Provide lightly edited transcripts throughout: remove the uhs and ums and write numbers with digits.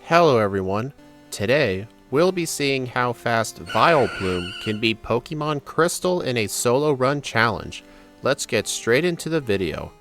Hello everyone, today we'll be seeing how fast Vileplume can beat Pokemon Crystal in a solo run challenge. Let's get straight into the video.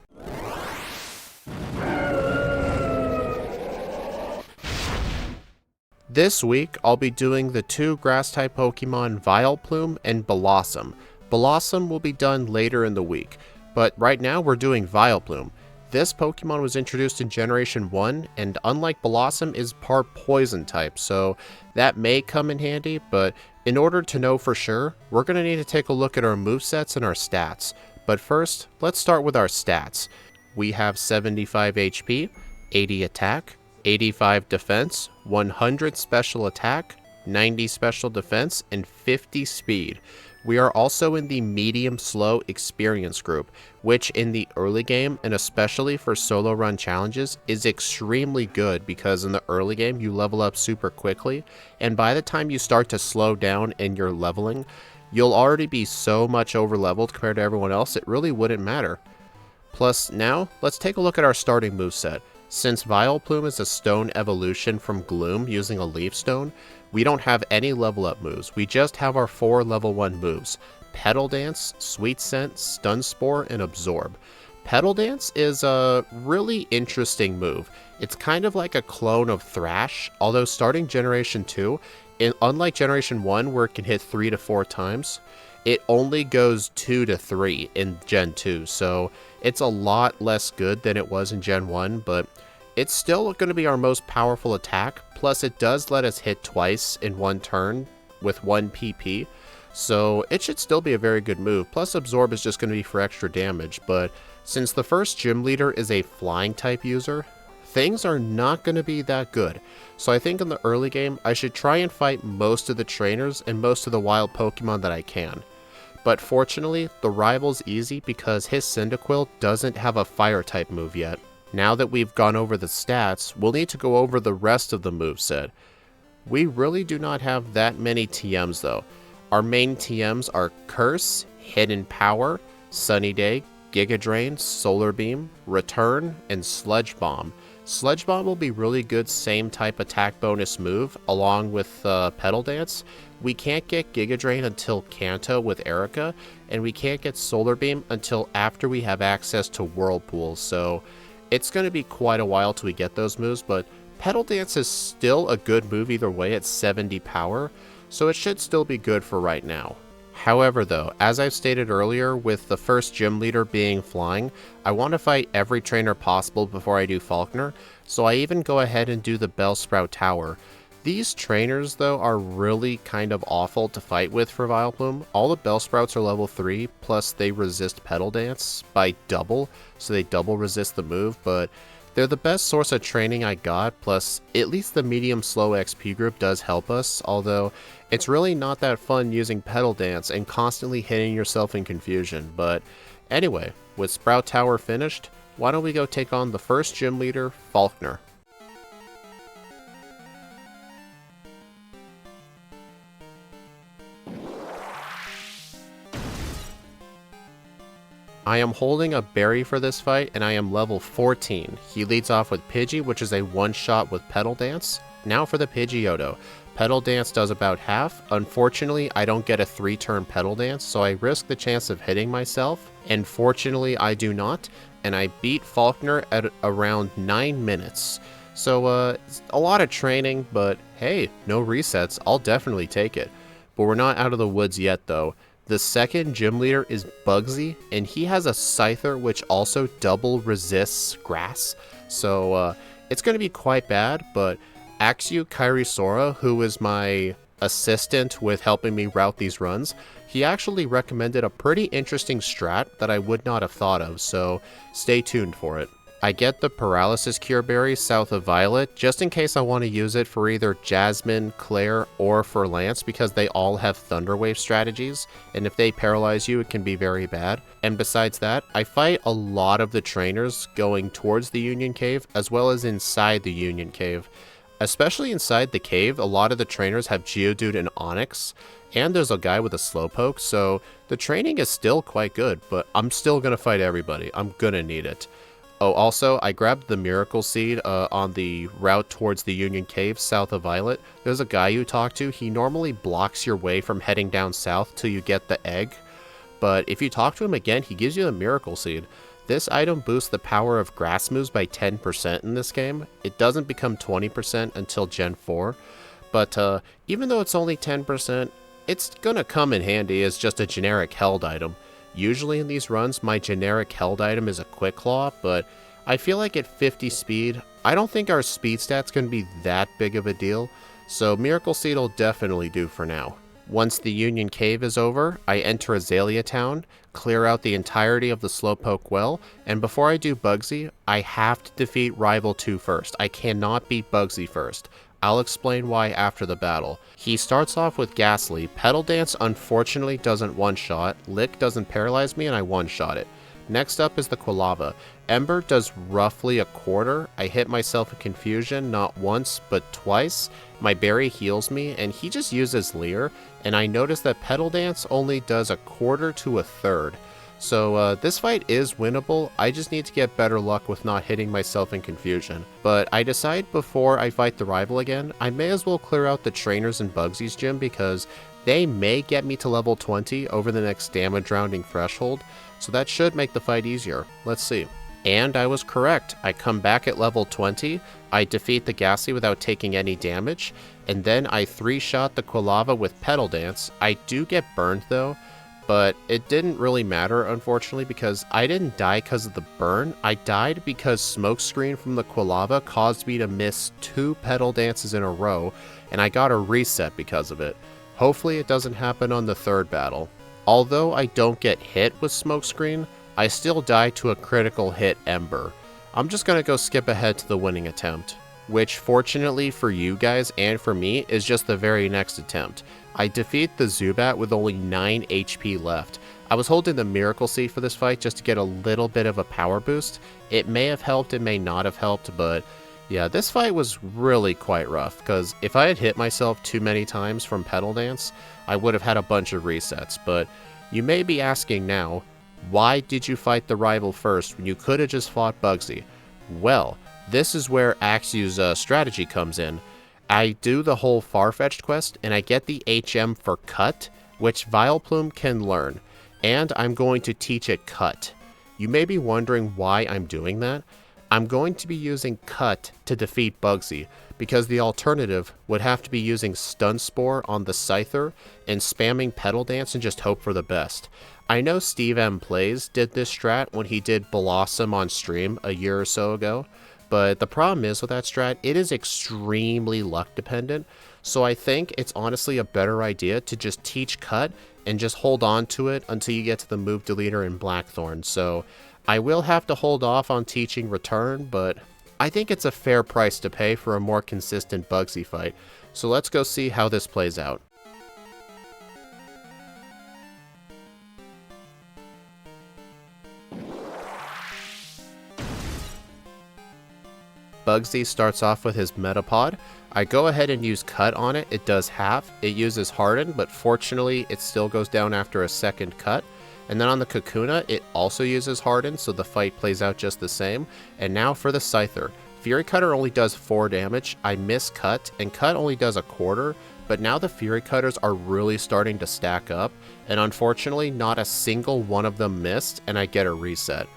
This week I'll be doing the two grass type Pokemon Vileplume and Blossom. Blossom will be done later in the week, but right now we're doing Vileplume. This Pokemon was introduced in Generation 1, and unlike Blossom, is part Poison type, so that may come in handy, but in order to know for sure, we're going to need to take a look at our movesets and our stats. But first, let's start with our stats. We have 75 HP, 80 attack, 85 defense, 100 special attack, 90 special defense, and 50 speed. We are also in the medium-slow experience group, which in the early game, and especially for solo run challenges, is extremely good because in the early game you level up super quickly, and by the time you start to slow down in your leveling, you'll already be so much over-leveled compared to everyone else, it really wouldn't matter. Plus, now, let's take a look at our starting moveset. Since Vileplume is a stone evolution from Gloom using a Leaf Stone, we don't have any level up moves, we just have our 4 level 1 moves. Petal Dance, Sweet Scent, Stun Spore, and Absorb. Petal Dance is a really interesting move. It's kind of like a clone of Thrash, although starting Generation 2, unlike Generation 1 where it can hit 3 to 4 times, it only goes 2 to 3 in Gen 2, so it's a lot less good than it was in Gen 1, but it's still going to be our most powerful attack, plus it does let us hit twice in one turn with 1 PP, so it should still be a very good move. Plus Absorb is just going to be for extra damage, but since the first gym leader is a flying type user, things are not going to be that good. So I think in the early game, I should try and fight most of the trainers and most of the wild Pokemon that I can. But fortunately, the rival's easy because his Cyndaquil doesn't have a fire type move yet. Now that we've gone over the stats, we'll need to go over the rest of the moveset. We really do not have that many TMs though. Our main TMs are Curse, Hidden Power, Sunny Day, Giga Drain, Solar Beam, Return, and Sludge Bomb. Sludge Bomb will be really good same type attack bonus move along with Petal Dance. We can't get Giga Drain until Kanto with Erica, and we can't get Solar Beam until after we have access to Whirlpool, so it's going to be quite a while till we get those moves, but Petal Dance is still a good move either way at 70 power, so it should still be good for right now. However though, as I've stated earlier, with the first gym leader being flying, I want to fight every trainer possible before I do Falkner, so I even go ahead and do the Bellsprout Tower. These trainers though are really kind of awful to fight with for Vileplume. All the Bellsprouts are level 3, plus they resist Petal Dance by double, so they double resist the move, but they're the best source of training I got, plus at least the medium slow XP group does help us, although it's really not that fun using Petal Dance and constantly hitting yourself in confusion. But anyway, with Sprout Tower finished, why don't we go take on the first gym leader, Falkner. I am holding a berry for this fight, and I am level 14. He leads off with Pidgey, which is a one-shot with Petal Dance. Now for the Pidgeotto. Petal Dance does about half. Unfortunately, I don't get a 3-turn Petal Dance, so I risk the chance of hitting myself, and fortunately I do not, and I beat Falkner at around 9 minutes. So, it's a lot of training, but hey, no resets, I'll definitely take it. But we're not out of the woods yet, though. The second gym leader is Bugsy, and he has a Scyther which also double resists grass, so it's going to be quite bad, but Axew Kairisora, who is my assistant with helping me route these runs, he actually recommended a pretty interesting strat that I would not have thought of, so stay tuned for it. I get the Paralysis Cure Berry south of Violet, just in case I want to use it for either Jasmine, Claire, or for Lance, because they all have Thunder Wave strategies, and if they paralyze you, it can be very bad. And besides that, I fight a lot of the trainers going towards the Union Cave, as well as inside the Union Cave. Especially inside the cave, a lot of the trainers have Geodude and Onix, and there's a guy with a Slowpoke, so the training is still quite good, but I'm still going to fight everybody. I'm going to need it. Oh, also, I grabbed the Miracle Seed on the route towards the Union Cave south of Violet. There's a guy you talk to. He normally blocks your way from heading down south till you get the egg. But if you talk to him again, he gives you the Miracle Seed. This item boosts the power of grass moves by 10% in this game. It doesn't become 20% until Gen 4. But even though it's only 10%, it's gonna come in handy as just a generic held item. Usually in these runs, my generic held item is a Quick Claw, but I feel like at 50 speed, I don't think our speed stat's going to be that big of a deal, so Miracle Seed will definitely do for now. Once the Union Cave is over, I enter Azalea Town, clear out the entirety of the Slowpoke well, and before I do Bugsy, I have to defeat Rival 2 first. I cannot beat Bugsy first. I'll explain why after the battle. He starts off with Ghastly. Petal Dance unfortunately doesn't one-shot, Lick doesn't paralyze me, and I one-shot it. Next up is the Quilava. Ember does roughly a quarter. I hit myself in Confusion not once, but twice. My Berry heals me, and he just uses Leer, and I notice that Petal Dance only does a quarter to a third. So this fight is winnable, I just need to get better luck with not hitting myself in Confusion. But I decide before I fight the rival again, I may as well clear out the trainers in Bugsy's gym because they may get me to level 20 over the next damage rounding threshold, so that should make the fight easier. Let's see. And I was correct. I come back at level 20, I defeat the Ghastly without taking any damage, and then I 3-shot the Quilava with Petal Dance. I do get burned though, but it didn't really matter, unfortunately, because I didn't die because of the burn. I died because Smokescreen from the Quilava caused me to miss 2 Petal Dances in a row, and I got a reset because of it. Hopefully it doesn't happen on the third battle. Although I don't get hit with Smokescreen, I still die to a critical hit Ember. I'm just gonna go skip ahead to the winning attempt, which fortunately for you guys and for me is just the very next attempt. I defeat the Zubat with only 9 HP left. I was holding the Miracle Seed for this fight just to get a little bit of a power boost. It may have helped, it may not have helped, but yeah, this fight was really quite rough, because if I had hit myself too many times from Petal Dance, I would have had a bunch of resets. But you may be asking now, why did you fight the rival first when you could have just fought Bugsy? Well, this is where Axew's strategy comes in. I do the whole Farfetch'd quest, and I get the HM for Cut, which Vileplume can learn, and I'm going to teach it Cut. You may be wondering why I'm doing that. I'm going to be using Cut to defeat Bugsy, because the alternative would have to be using Stun Spore on the Scyther and spamming Petal Dance and just hope for the best. I know Steve M Plays did this strat when he did Blossom on stream a year or so ago, but the problem is with that strat, it is extremely luck dependent, so I think it's honestly a better idea to just teach Cut and just hold on to it until you get to the move deleter in Blackthorn. So I will have to hold off on teaching Return, but I think it's a fair price to pay for a more consistent Bugsy fight. So let's go see how this plays out. Bugsy starts off with his Metapod. I go ahead and use Cut on it. It does half. It uses Harden, but fortunately it still goes down after a second cut. And then on the Kakuna, it also uses Harden, so the fight plays out just the same. And now for the Scyther. Fury Cutter only does 4 damage. I miss Cut, and Cut only does a quarter, but now the Fury Cutters are really starting to stack up, and unfortunately not a single one of them missed, and I get a reset.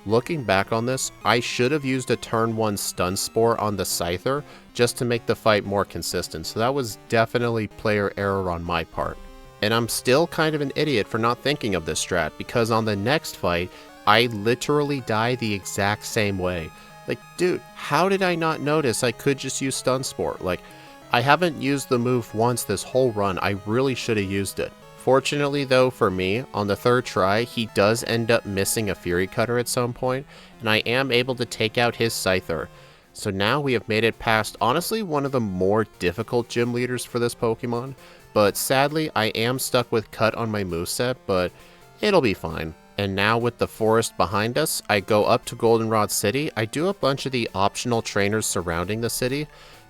Looking back on this, I should have used a turn 1 Stun Spore on the Scyther just to make the fight more consistent, so that was definitely player error on my part. And I'm still kind of an idiot for not thinking of this strat, because on the next fight, I literally die the exact same way. Like, dude, how did I not notice I could just use Stun Spore? Like, I haven't used the move once this whole run, I really should have used it. Fortunately though for me, on the third try, he does end up missing a Fury Cutter at some point, and I am able to take out his Scyther. So now we have made it past honestly one of the more difficult gym leaders for this Pokemon, but sadly I am stuck with Cut on my moveset, but it'll be fine. And now with the forest behind us, I go up to Goldenrod City. I do a bunch of the optional trainers surrounding the city,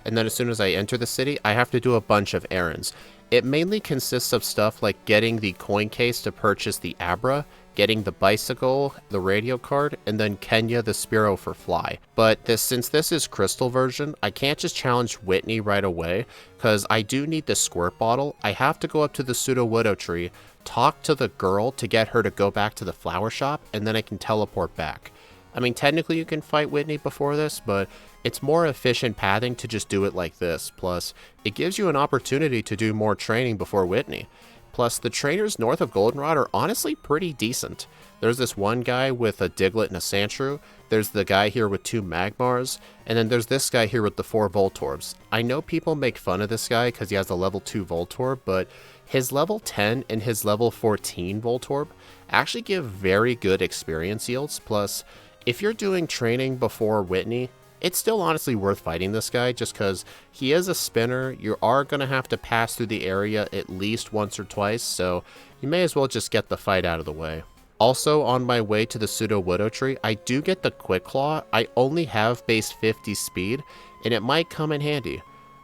and then as soon as I enter the city, I have to do a bunch of errands. It mainly consists of stuff like getting the coin case to purchase the Abra, getting the bicycle, the radio card, and then Kenya the Spearow for fly. But since this is crystal version, I can't just challenge Whitney right away, because I do need the squirt bottle. I have to go up to the Pseudo-Widow tree, talk to the girl to get her to go back to the flower shop, and then I can teleport back. I mean, technically you can fight Whitney before this, but it's more efficient pathing to just do it like this. Plus, it gives you an opportunity to do more training before Whitney. Plus, the trainers north of Goldenrod are honestly pretty decent. There's this one guy with a Diglett and a Sandshrew, there's the guy here with 2 Magmars, and then there's this guy here with the 4 Voltorbs. I know people make fun of this guy because he has a level 2 Voltorb, but his level 10 and his level 14 Voltorb actually give very good experience yields. Plus, if you're doing training before Whitney, it's still honestly worth fighting this guy just because he is a spinner. You are going to have to pass through the area at least once or twice, so you may as well just get the fight out of the way. Also, on my way to the Pseudo-Widow tree, I do get the Quick Claw. I only have base 50 speed, and it might come in handy.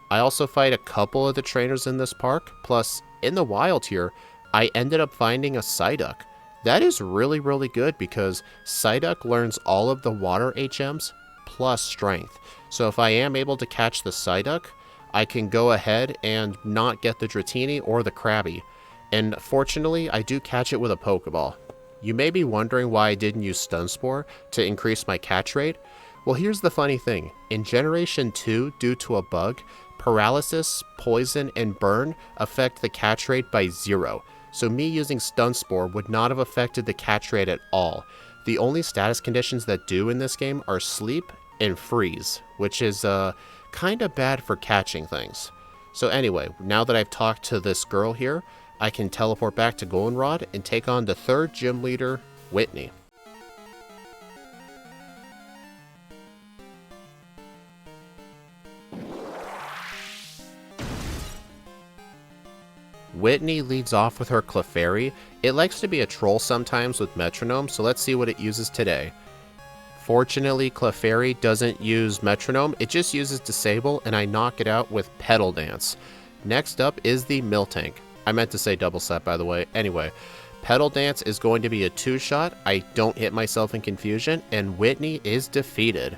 I also fight a couple of the trainers in this park, plus in the wild here, I ended up finding a Psyduck. That is really good because Psyduck learns all of the water HMs plus strength. So if I am able to catch the Psyduck, I can go ahead and not get the Dratini or the Krabby. And fortunately, I do catch it with a Pokeball. You may be wondering why I didn't use Stun Spore to increase my catch rate. Well, here's the funny thing. In Generation 2, due to a bug, Paralysis, Poison, and Burn affect the catch rate by 0. So me using Stun Spore would not have affected the catch rate at all. The only status conditions that do in this game are Sleep and Freeze, which is kinda bad for catching things. So anyway, now that I've talked to this girl here, I can teleport back to Goldenrod and take on the 3rd gym leader, Whitney. Whitney leads off with her Clefairy. It likes to be a troll sometimes with Metronome, so let's see what it uses today. Fortunately, Clefairy doesn't use Metronome, it just uses Disable, and I knock it out with Petal Dance. Next up is the Miltank. I meant to say Double Slap, by the way. Anyway, Petal Dance is going to be a 2-shot, I don't hit myself in confusion, and Whitney is defeated.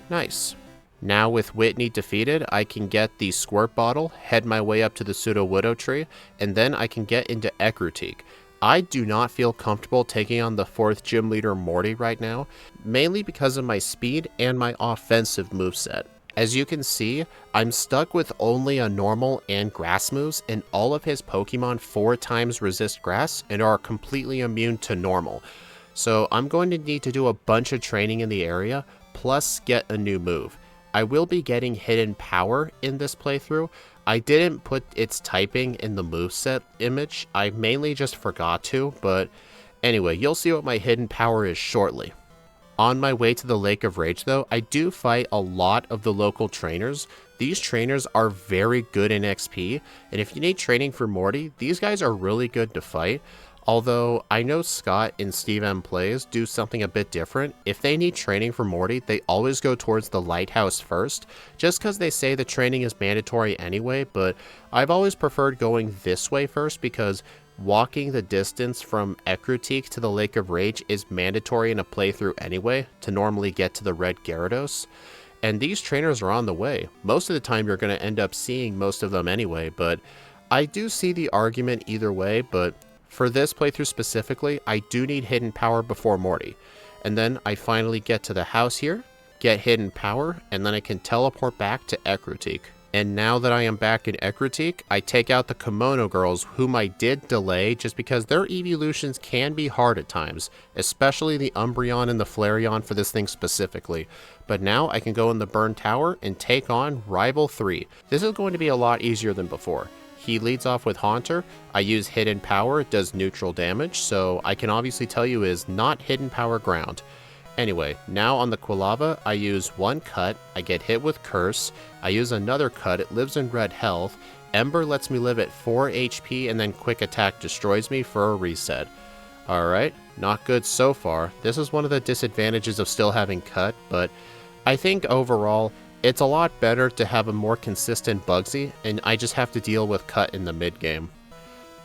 Nice. Now with Whitney defeated, I can get the Squirt Bottle, head my way up to the Pseudo-Widow tree, and then I can get into Ecruteak. I do not feel comfortable taking on the 4th gym leader Morty right now, mainly because of my speed and my offensive moveset. As you can see, I'm stuck with only a normal and grass moves, and all of his Pokemon 4 times resist grass and are completely immune to normal. So I'm going to need to do a bunch of training in the area, plus get a new move. I will be getting Hidden Power in this playthrough. I didn't put its typing in the moveset image, I mainly just forgot to, but anyway, you'll see what my Hidden Power is shortly. On my way to the Lake of Rage though, I do fight a lot of the local trainers. These trainers are very good in XP, and if you need training for Morty, these guys are really good to fight. Although, I know Scott and Steve M Plays do something a bit different. If they need training for Morty, they always go towards the Lighthouse first, just because they say the training is mandatory anyway, but I've always preferred going this way first because walking the distance from Ecruteak to the Lake of Rage is mandatory in a playthrough anyway, to normally get to the Red Gyarados. And these trainers are on the way. Most of the time you're going to end up seeing most of them anyway, but I do see the argument either way, but for this playthrough specifically, I do need Hidden Power before Morty. And then I finally get to the house here, get Hidden Power, and then I can teleport back to Ecruteak. And now that I am back in Ecruteak, I take out the Kimono Girls, whom I did delay just because their evolutions can be hard at times, especially the Umbreon and the Flareon for this thing specifically. But now I can go in the Burn Tower and take on Rival 3. This is going to be a lot easier than before. He leads off with Haunter. I use Hidden Power, it does neutral damage, so I can obviously tell you is not Hidden Power ground. Anyway, now on the Quilava, I use one cut, I get hit with Curse, I use another cut, it lives in red health, Ember lets me live at 4 HP, and then Quick Attack destroys me for a reset. Alright, not good so far. This is one of the disadvantages of still having cut, but I think overall, It's a lot better to have a more consistent Bugsy, and I just have to deal with Cut in the mid-game.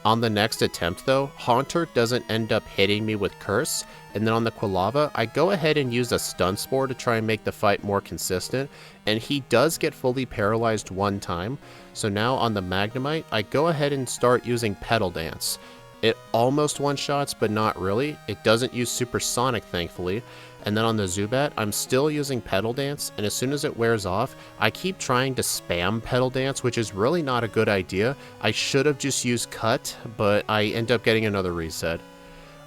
On the next attempt though, Haunter doesn't end up hitting me with Curse, and then on the Quilava, I go ahead and use a Stun Spore to try and make the fight more consistent, and he does get fully paralyzed one time, so now on the Magnemite, I go ahead and start using Petal Dance. It almost one-shots, but not really. It doesn't use Supersonic, thankfully. And then on the Zubat, I'm still using Petal Dance, and as soon as it wears off, I keep trying to spam Petal Dance, which is really not a good idea. I should have just used Cut, but I end up getting another reset.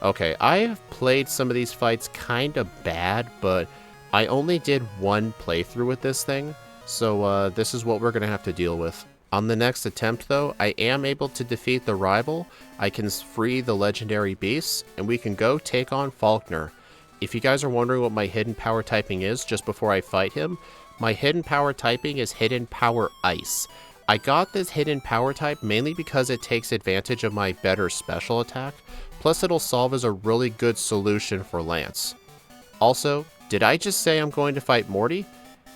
Okay, I have played some of these fights kinda bad, but I only did one playthrough with this thing, so this is what we're gonna have to deal with. On the next attempt though, I am able to defeat the rival, I can free the legendary beasts, and we can go take on Falkner. If you guys are wondering what my hidden power typing is just before I fight him, my hidden power typing is Hidden Power Ice. I got this hidden power type mainly because it takes advantage of my better special attack, plus it'll solve as a really good solution for Lance. Also, did I just say I'm going to fight Morty?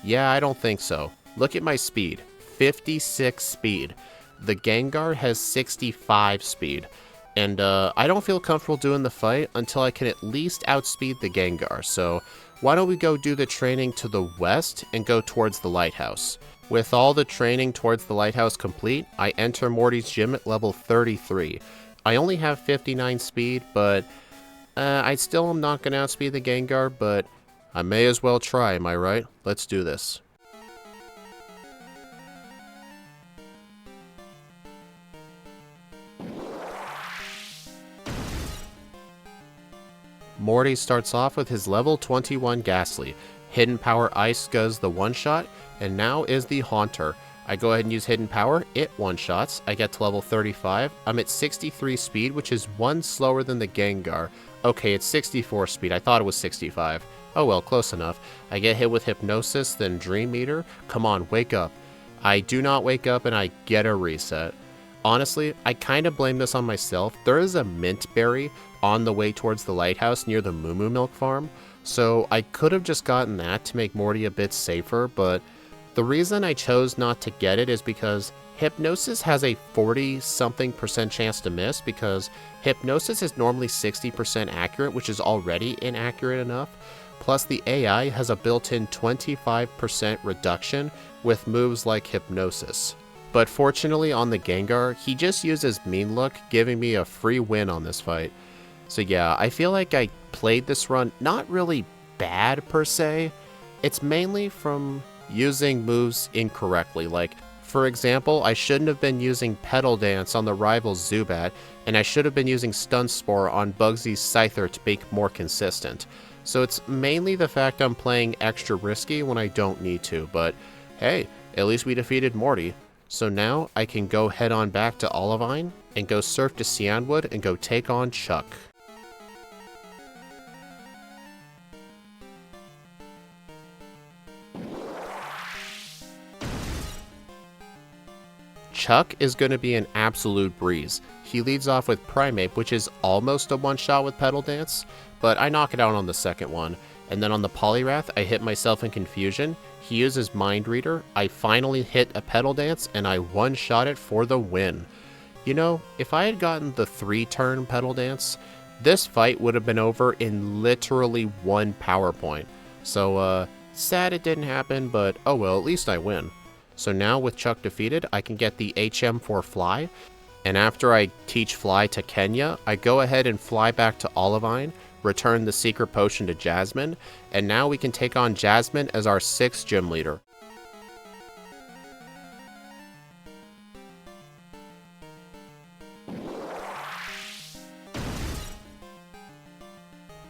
Yeah, I don't think so. Look at my speed. 56 speed. The Gengar has 65 speed. And I don't feel comfortable doing the fight until I can at least outspeed the Gengar, so why don't we go do the training to the west and go towards the lighthouse. With all the training towards the lighthouse complete, I enter Morty's gym at level 33. I only have 59 speed, but I still am not going to outspeed the Gengar, but I may as well try, am I right? Let's do this. Morty starts off with his level 21 Ghastly. Hidden Power Ice does the one-shot, and now is the Haunter. I go ahead and use Hidden Power, it one-shots, I get to level 35, I'm at 63 speed, which is one slower than the Gengar. Okay, it's 64 speed, I thought it was 65. Oh well, close enough. I get hit with Hypnosis, then Dream Eater. Come on, wake up. I do not wake up and I get a reset. Honestly, I kind of blame this on myself. There is a mint berry on the way towards the lighthouse near the Moo Moo Milk Farm, so I could have just gotten that to make Morty a bit safer, but the reason I chose not to get it is because Hypnosis has a 40-something% chance to miss, because Hypnosis is normally 60% accurate, which is already inaccurate enough, plus the AI has a built-in 25% reduction with moves like Hypnosis. But fortunately on the Gengar, he just uses Mean Look, giving me a free win on this fight. So yeah, I feel like I played this run not really bad per se. It's mainly from using moves incorrectly. Like, for example, I shouldn't have been using Petal Dance on the rival Zubat, and I should have been using Stun Spore on Bugsy's Scyther to make more consistent. So it's mainly the fact I'm playing extra risky when I don't need to, but hey, at least we defeated Morty. So now I can go head on back to Olivine and go surf to Cianwood and go take on Chuck. Chuck is going to be an absolute breeze. He leads off with Primeape, which is almost a one-shot with Petal Dance, but I knock it out on the second one. And then on the Poliwrath, I hit myself in confusion. He uses Mind Reader, I finally hit a Petal Dance, and I one-shot it for the win. You know, if I had gotten the 3-turn Petal Dance, this fight would have been over in literally one PowerPoint. So, sad it didn't happen, but oh well, at least I win. So now with Chuck defeated, I can get the HM for Fly, and after I teach Fly to Kenya, I go ahead and fly back to Olivine, return the Secret Potion to Jasmine, and now we can take on Jasmine as our 6th gym leader.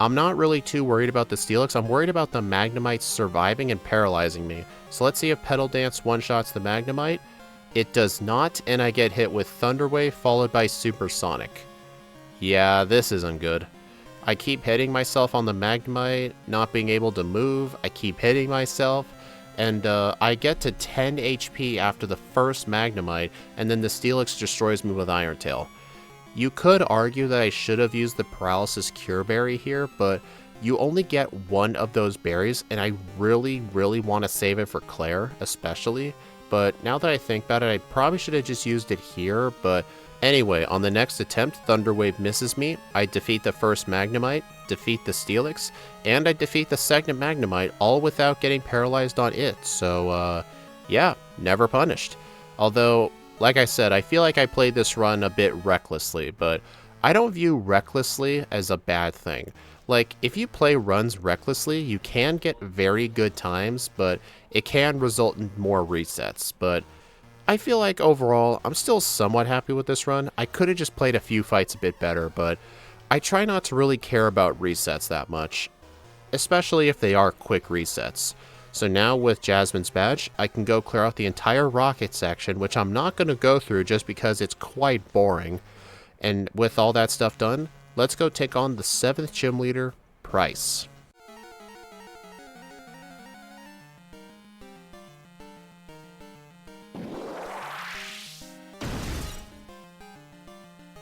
I'm not really too worried about the Steelix, I'm worried about the Magnemites surviving and paralyzing me. So let's see if Petal Dance one-shots the Magnemite. It does not, and I get hit with Thunder Wave followed by Supersonic. Yeah, this isn't good. I keep hitting myself on the Magnemite, not being able to move, I keep hitting myself, and I get to 10 HP after the first Magnemite, and then the Steelix destroys me with Iron Tail. You could argue that I should have used the Paralysis Cure Berry here, but you only get one of those berries, and I really, really want to save it for Claire, especially. But now that I think about it, I probably should have just used it here, but anyway, on the next attempt, Thunder Wave misses me. I defeat the first Magnemite, defeat the Steelix, and I defeat the second Magnemite, all without getting paralyzed on it. So, yeah, never punished. Although, like I said, I feel like I played this run a bit recklessly, but I don't view recklessly as a bad thing. Like, if you play runs recklessly, you can get very good times, but it can result in more resets. But I feel like overall, I'm still somewhat happy with this run. I could have just played a few fights a bit better, but I try not to really care about resets that much, especially if they are quick resets. So now with Jasmine's badge, I can go clear out the entire rocket section, which I'm not going to go through just because it's quite boring. And with all that stuff done, let's go take on the 7th gym leader, Price.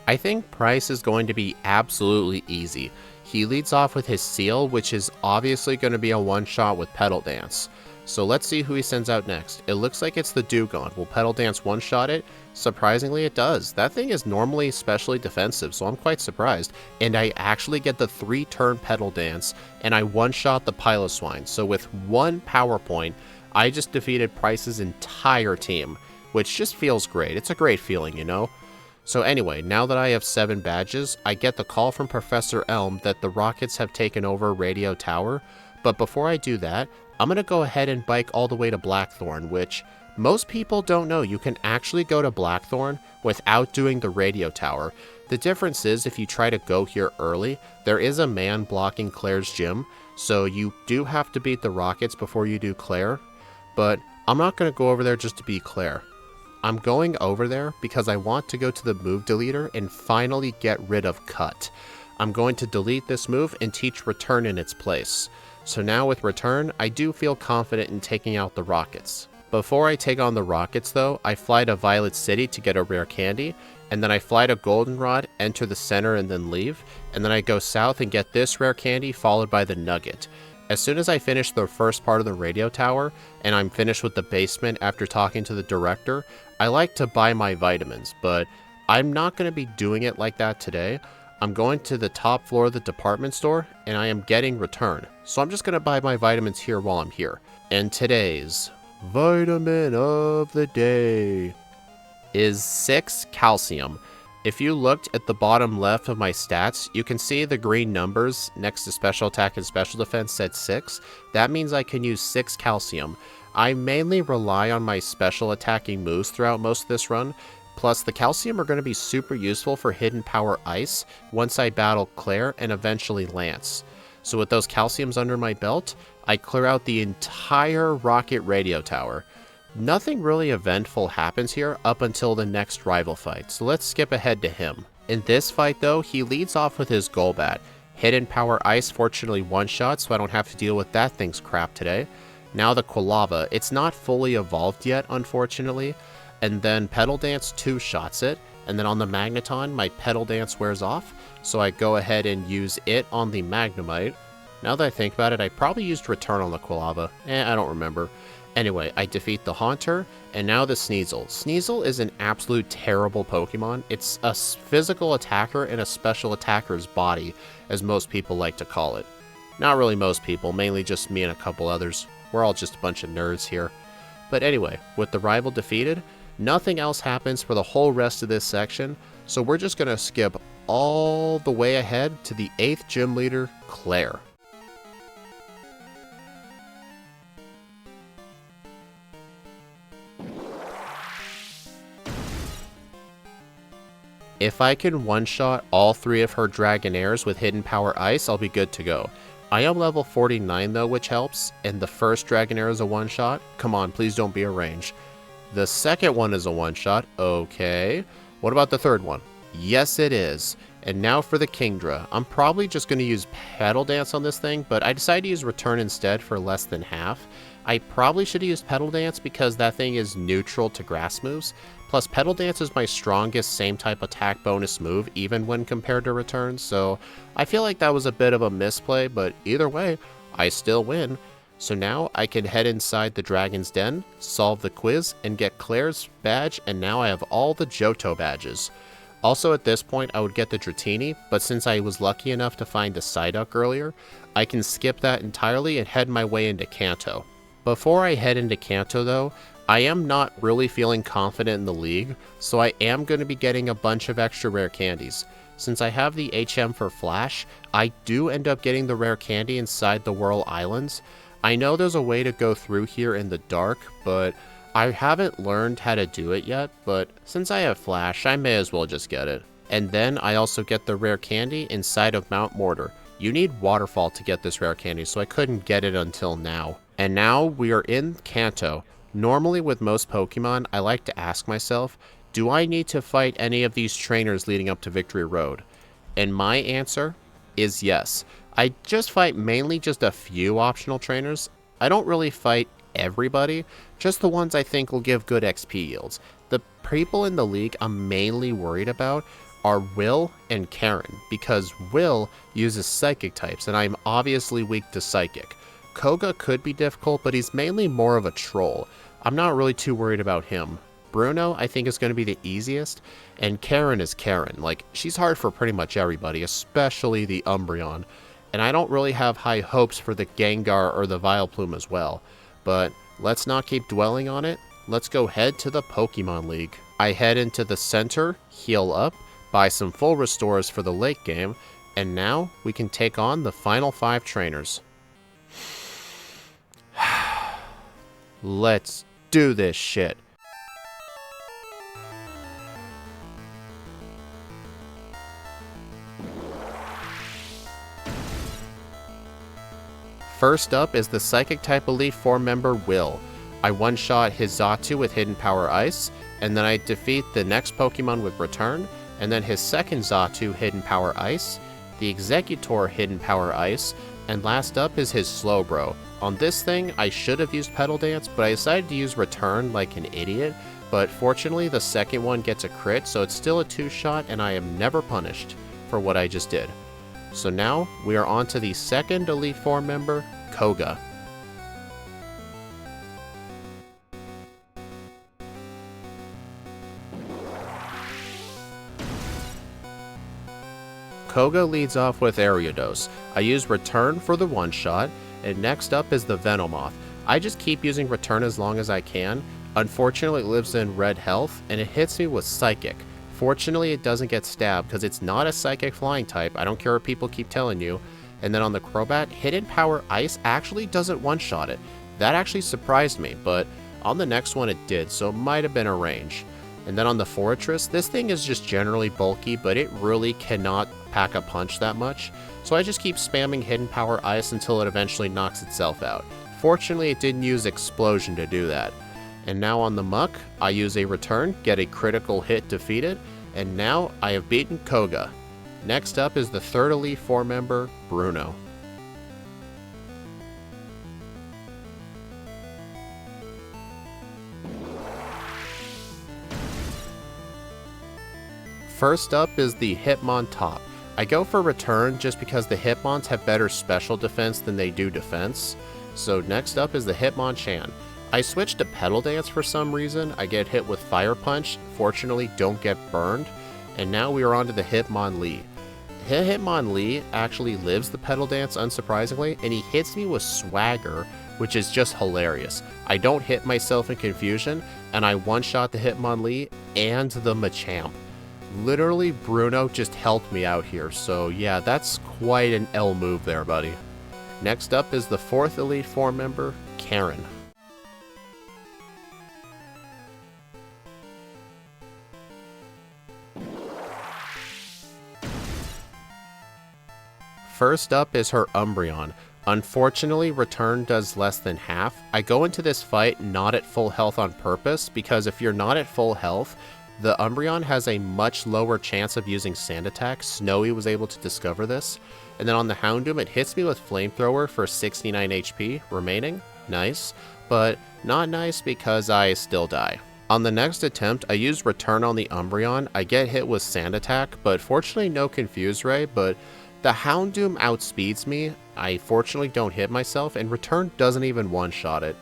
I think Price is going to be absolutely easy. He leads off with his Seal, which is obviously going to be a one-shot with Petal Dance. So let's see who he sends out next. It looks like it's the Dewgong. Will Petal Dance one-shot it? Surprisingly, it does. That thing is normally specially defensive, so I'm quite surprised. And I actually get the 3-turn Petal Dance, and I one-shot the Piloswine. So with one power point, I just defeated Price's entire team, which just feels great. It's a great feeling, you know? So anyway, now that I have 7 badges, I get the call from Professor Elm that the Rockets have taken over Radio Tower. But before I do that, I'm going to go ahead and bike all the way to Blackthorn, which most people don't know. You can actually go to Blackthorn without doing the Radio Tower. The difference is if you try to go here early, there is a man blocking Claire's gym, so you do have to beat the Rockets before you do Claire. But I'm not going to go over there just to beat Claire. I'm going over there because I want to go to the move deleter and finally get rid of Cut. I'm going to delete this move and teach Return in its place. So now with Return, I do feel confident in taking out the Rockets. Before I take on the Rockets though, I fly to Violet City to get a rare candy, and then I fly to Goldenrod, enter the center and then leave, and then I go south and get this rare candy followed by the Nugget. As soon as I finish the first part of the radio tower, and I'm finished with the basement after talking to the director, I like to buy my vitamins, but I'm not going to be doing it like that today. I'm going to the top floor of the department store, and I am getting Return. So I'm just going to buy my vitamins here while I'm here. And today's vitamin of the day is 6 calcium. If you looked at the bottom left of my stats, you can see the green numbers next to special attack and special defense said 6. That means I can use 6 calcium. I mainly rely on my special attacking moves throughout most of this run, plus the calcium are going to be super useful for hidden power ice once I battle Claire and eventually Lance. So with those calciums under my belt, I clear out the entire Rocket Radio Tower. Nothing really eventful happens here up until the next rival fight, so let's skip ahead to him. In this fight though, he leads off with his Golbat. Hidden Power Ice fortunately one-shot, so I don't have to deal with that thing's crap today. Now the Quilava, it's not fully evolved yet unfortunately, and then Petal Dance 2-shots it, and then on the Magneton my Petal Dance wears off, so I go ahead and use it on the Magnemite. Now that I think about it, I probably used Return on the Quilava, I don't remember. Anyway, I defeat the Haunter, and now the Sneasel. Sneasel is an absolute terrible Pokemon. It's a physical attacker in a special attacker's body, as most people like to call it. Not really most people, mainly just me and a couple others. We're all just a bunch of nerds here. But anyway, with the rival defeated, nothing else happens for the whole rest of this section, so we're just going to skip all the way ahead to the 8th gym leader, Claire. If I can one-shot all 3 of her Dragonairs with Hidden Power Ice, I'll be good to go. I am level 49 though, which helps, and the first Dragonair is a one-shot. Come on, please don't be a range. The second one is a one-shot. Okay. What about the third one? Yes, it is. And now for the Kingdra. I'm probably just going to use Petal Dance on this thing, but I decided to use Return instead for less than half. I probably should have used Petal Dance because that thing is neutral to grass moves. Plus, Petal Dance is my strongest same type attack bonus move, even when compared to Return, so I feel like that was a bit of a misplay, but either way, I still win. So now I can head inside the Dragon's Den, solve the quiz, and get Claire's badge, and now I have all the Johto badges. Also at this point I would get the Dratini, but since I was lucky enough to find the Psyduck earlier, I can skip that entirely and head my way into Kanto. Before I head into Kanto though, I am not really feeling confident in the league, so I am going to be getting a bunch of extra rare candies. Since I have the HM for Flash, I do end up getting the rare candy inside the Whirl Islands. I know there's a way to go through here in the dark, but I haven't learned how to do it yet, but since I have Flash, I may as well just get it. And then I also get the rare candy inside of Mount Mortar. You need Waterfall to get this rare candy, so I couldn't get it until now. And now we are in Kanto. Normally with most Pokemon, I like to ask myself, do I need to fight any of these trainers leading up to Victory Road? And my answer is yes. I just fight mainly just a few optional trainers. I don't really fight everybody, just the ones I think will give good XP yields. The people in the league I'm mainly worried about are Will and Karen, because Will uses Psychic types, and I'm obviously weak to Psychic. Koga could be difficult, but he's mainly more of a troll. I'm not really too worried about him. Bruno, I think, is going to be the easiest, and Karen is Karen. Like, she's hard for pretty much everybody, especially the Umbreon. And I don't really have high hopes for the Gengar or the Vileplume as well. But let's not keep dwelling on it. Let's go head to the Pokemon League. I head into the center, heal up, buy some full restores for the late game, and now we can take on the final 5 trainers. Let's do this shit. First up is the Psychic-type Elite Four member Will. I one-shot his Xatu with Hidden Power Ice, and then I defeat the next Pokemon with Return, and then his second Xatu Hidden Power Ice, the Exeggutor Hidden Power Ice, and last up is his Slowbro. On this thing, I should have used Petal Dance, but I decided to use Return like an idiot, but fortunately the second one gets a crit, so it's still a 2-shot, and I am never punished for what I just did. So now, we are on to the second Elite Four member, Koga. Koga leads off with Ariados. I use Return for the one-shot, and next up is the Venomoth. I just keep using Return as long as I can. Unfortunately, it lives in red health, and it hits me with Psychic. Fortunately, it doesn't get stabbed because it's not a Psychic flying type. I don't care what people keep telling you. And then on the Crobat, Hidden Power Ice actually doesn't one-shot it. That actually surprised me, but on the next one it did, so it might have been a range. And then on the Fortress, this thing is just generally bulky, but it really cannot pack a punch that much. So I just keep spamming Hidden Power Ice until it eventually knocks itself out. Fortunately, it didn't use Explosion to do that. And now on the Muck, I use a Return, get a critical hit defeated, and now I have beaten Koga. Next up is the third Elite Four member, Bruno. First up is the Hitmontop. I go for Return just because the Hitmons have better special defense than they do defense. So next up is the Hitmonchan. I switched to Petal Dance for some reason. I get hit with Fire Punch, fortunately don't get burned, and now we are on to the Hitmonlee. Hitmonlee actually lives the Petal Dance unsurprisingly, and he hits me with Swagger, which is just hilarious. I don't hit myself in confusion, and I one-shot the Hitmonlee and the Machamp. Literally, Bruno just helped me out here, so yeah, that's quite an L move there, buddy. Next up is the fourth Elite Four member, Karen. First up is her Umbreon. Unfortunately, Return does less than half. I go into this fight not at full health on purpose, because if you're not at full health, the Umbreon has a much lower chance of using Sand Attack. Snowy was able to discover this. And then on the Houndoom, it hits me with Flamethrower for 69 HP remaining. Nice. but not nice because I still die. On the next attempt, I use Return on the Umbreon. I get hit with Sand Attack, but fortunately no Confuse Ray, but the Houndoom outspeeds me. I fortunately don't hit myself, and Return doesn't even one-shot it.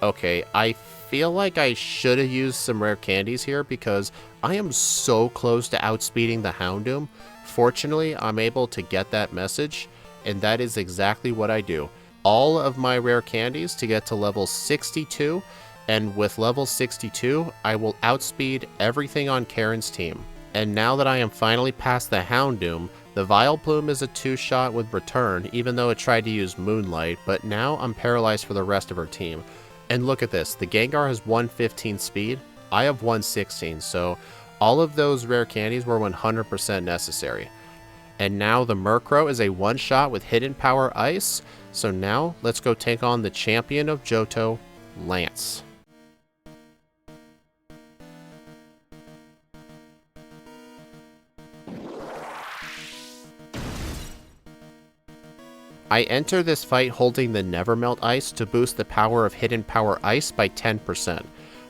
Okay, I feel like I should have used some rare candies here because I am so close to outspeeding the Houndoom. Fortunately, I'm able to get that message, and that is exactly what I do. All of my rare candies to get to level 62, and with level 62, I will outspeed everything on Karen's team. And now that I am finally past the Houndoom, the Vileplume is a 2-shot with Return, even though it tried to use Moonlight, but now I'm paralyzed for the rest of her team. And look at this, the Gengar has 115 speed, I have 116, so all of those rare candies were 100% necessary. And now the Murkrow is a 1-shot with Hidden Power Ice, so now let's go take on the champion of Johto, Lance. I enter this fight holding the Nevermelt Ice to boost the power of Hidden Power Ice by 10%.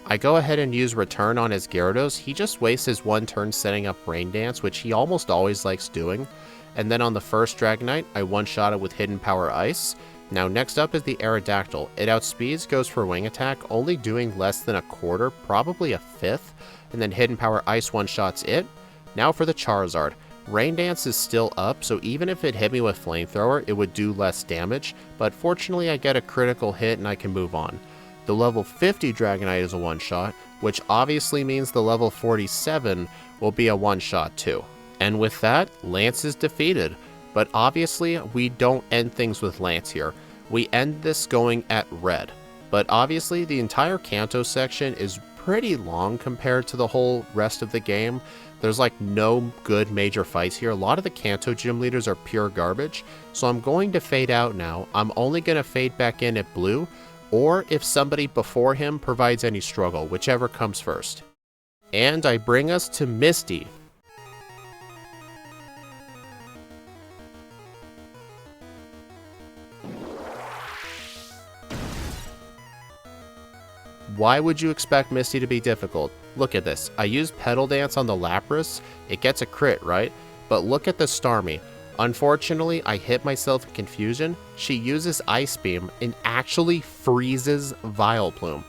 I go ahead and use Return on his Gyarados. He just wastes his one turn setting up Rain Dance, which he almost always likes doing. And then on the first Dragonite, I one-shot it with Hidden Power Ice. Now next up is the Aerodactyl. It outspeeds, goes for Wing Attack, only doing less than a quarter, probably a fifth, and then Hidden Power Ice one-shots it. Now for the Charizard. Rain Dance is still up, so even if it hit me with Flamethrower, it would do less damage, but fortunately I get a critical hit and I can move on. The level 50 Dragonite is a one-shot, which obviously means the level 47 will be a one-shot too. And with that, Lance is defeated. But obviously, we don't end things with Lance here. We end this going at red. But obviously, the entire Kanto section is pretty long compared to the whole rest of the game. There's like no good major fights here. A lot of the Kanto gym leaders are pure garbage. So I'm going to fade out now. I'm only going to fade back in at blue, or if somebody before him provides any struggle, whichever comes first. And I bring us to Misty. Why would you expect Misty to be difficult? Look at this. I use Petal Dance on the Lapras. It gets a crit, right? But look at the Starmie. Unfortunately, I hit myself in confusion. She uses Ice Beam and actually freezes Vileplume.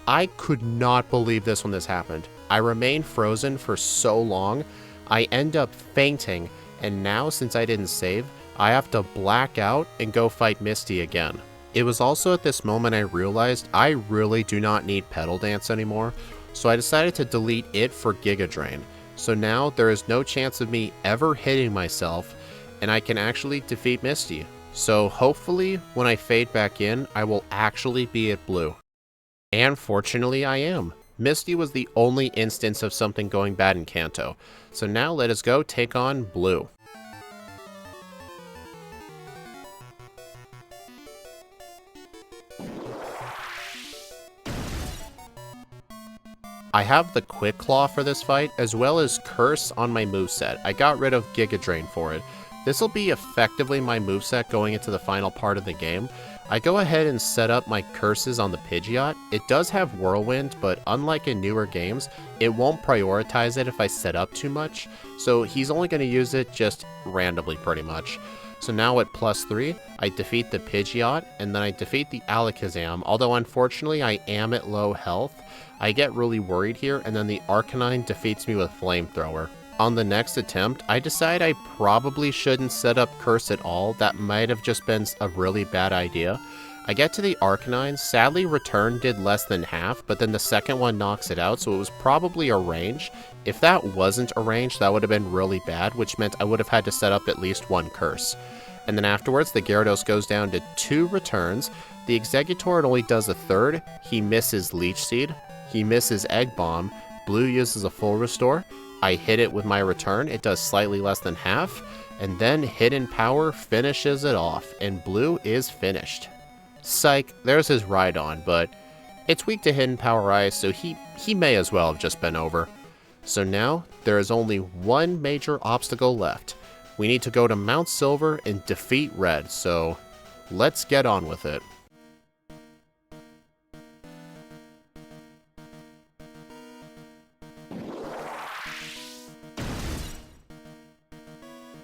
I could not believe this when this happened. I remained frozen for so long. I end up fainting, and now since I didn't save, I have to black out and go fight Misty again. It was also at this moment I realized I really do not need Petal Dance anymore, so I decided to delete it for Giga Drain. So now there is no chance of me ever hitting myself, and I can actually defeat Misty. So hopefully when I fade back in, I will actually be at blue. And fortunately I am. Misty was the only instance of something going bad in Kanto. So now let us go take on blue. I have the Quick Claw for this fight, as well as Curse on my moveset. I got rid of Giga Drain for it. This will be effectively my moveset going into the final part of the game. I go ahead and set up my curses on the Pidgeot. It does have Whirlwind, but unlike in newer games, it won't prioritize it if I set up too much, so he's only going to use it just randomly pretty much. So now at +3, I defeat the Pidgeot, and then I defeat the Alakazam, although unfortunately I am at low health. I get really worried here, and then the Arcanine defeats me with Flamethrower. On the next attempt, I decide I probably shouldn't set up Curse at all. That might have just been a really bad idea. I get to the Arcanine. Sadly, Return did less than half, but then the second one knocks it out, so it was probably a range. If that wasn't a range, that would have been really bad, which meant I would have had to set up at least one Curse. And then afterwards, the Gyarados goes down to 2 returns. The Exeggutor only does a third. He misses Leech Seed. He misses Egg Bomb. Blue uses a full restore. I hit it with my return. It does slightly less than half. And then Hidden Power finishes it off. And blue is finished. Psych, there's his Rhydon, but it's weak to Hidden Power Ice, so he may as well have just been over. So now, there is only one major obstacle left. We need to go to Mount Silver and defeat Red, so let's get on with it.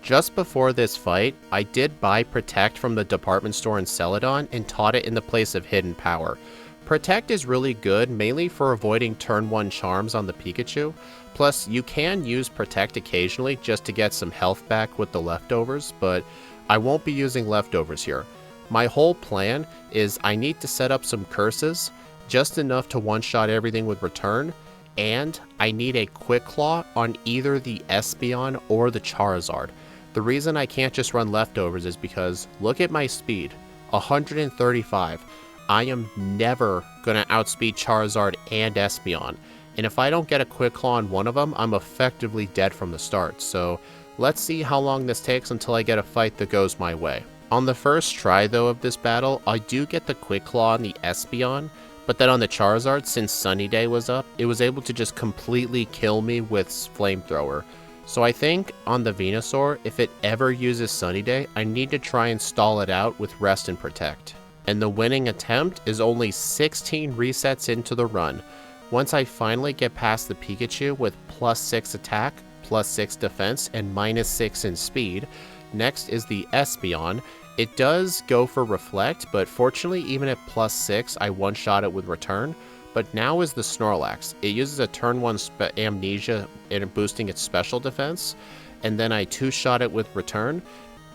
Just before this fight, I did buy Protect from the department store in Celadon and taught it in the place of Hidden Power. Protect is really good, mainly for avoiding turn 1 charms on the Pikachu, plus you can use Protect occasionally just to get some health back with the leftovers, but I won't be using leftovers here. My whole plan is I need to set up some curses, just enough to one-shot everything with Return, and I need a Quick Claw on either the Espeon or the Charizard. The reason I can't just run leftovers is because look at my speed, 135. I am never going to outspeed Charizard and Espeon, and if I don't get a Quick Claw on one of them, I'm effectively dead from the start, so let's see how long this takes until I get a fight that goes my way. On the first try though of this battle, I do get the Quick Claw on the Espeon, but then on the Charizard, since Sunny Day was up, it was able to just completely kill me with Flamethrower. So I think on the Venusaur, if it ever uses Sunny Day, I need to try and stall it out with Rest and Protect. And the winning attempt is only 16 resets into the run. Once I finally get past the Pikachu with +6 attack, +6 defense, and -6 in speed, next is the Espeon. It does go for Reflect, but fortunately even at +6 I one-shot it with Return. But now is the Snorlax. It uses a turn 1 Amnesia in boosting its special defense, and then I two-shot it with Return.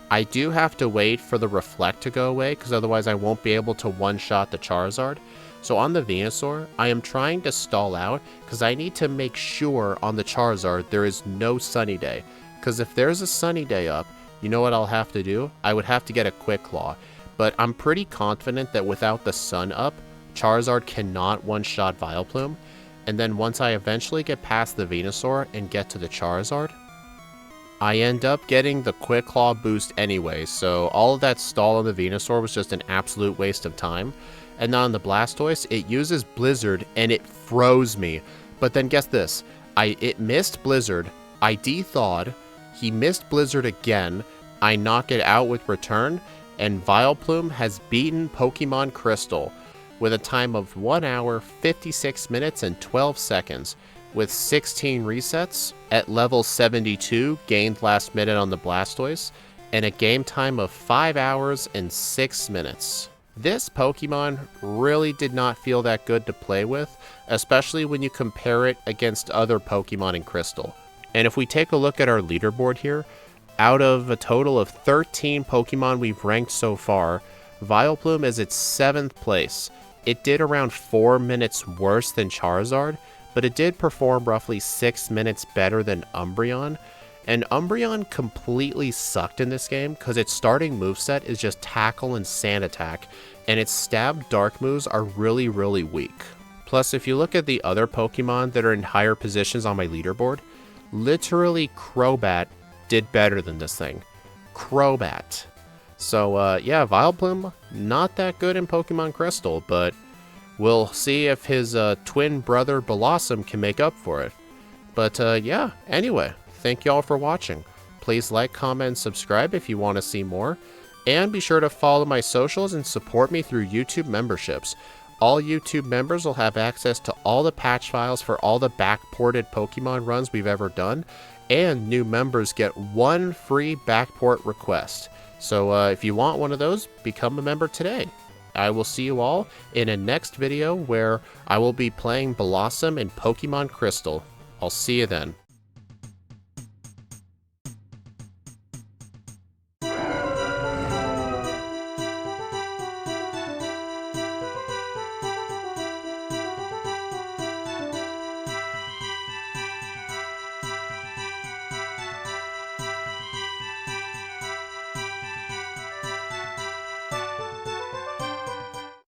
I do have to wait for the Reflect to go away, because otherwise I won't be able to one-shot the Charizard. So on the Venusaur, I am trying to stall out, because I need to make sure on the Charizard there is no Sunny Day. Because if there's a Sunny Day up, you know what I'll have to do? I would have to get a Quick Claw. But I'm pretty confident that without the sun up, Charizard cannot one-shot Vileplume. And then once I eventually get past the Venusaur and get to the Charizard, I end up getting the Quick Claw boost anyway, so all of that stall on the Venusaur was just an absolute waste of time. And then on the Blastoise, it uses Blizzard and it froze me. But then guess this, it missed Blizzard, I de-thawed, he missed Blizzard again, I knock it out with Return, and Vileplume has beaten Pokemon Crystal with a time of 1 hour, 56 minutes, and 12 seconds, with 16 resets at level 72 gained last minute on the Blastoise, and a game time of 5 hours and 6 minutes. This Pokemon really did not feel that good to play with, especially when you compare it against other Pokemon in Crystal. And if we take a look at our leaderboard here, out of a total of 13 Pokemon we've ranked so far, Vileplume is its 7th place. It did around 4 minutes worse than Charizard, but it did perform roughly 6 minutes better than Umbreon. And Umbreon completely sucked in this game because its starting moveset is just Tackle and Sand Attack, and its Stab Dark moves are really, really weak. Plus, if you look at the other Pokemon that are in higher positions on my leaderboard, literally Crobat did better than this thing. Crobat. So, yeah, Vileplume, not that good in Pokemon Crystal, but we'll see if his twin brother Blossom can make up for it. But, yeah, anyway, thank y'all for watching. Please like, comment, and subscribe if you want to see more. And be sure to follow my socials and support me through YouTube memberships. All YouTube members will have access to all the patch files for all the backported Pokemon runs we've ever done. And new members get 1 free backport request. So if you want one of those, become a member today. I will see you all in a next video where I will be playing Blossom in Pokemon Crystal. I'll see you then.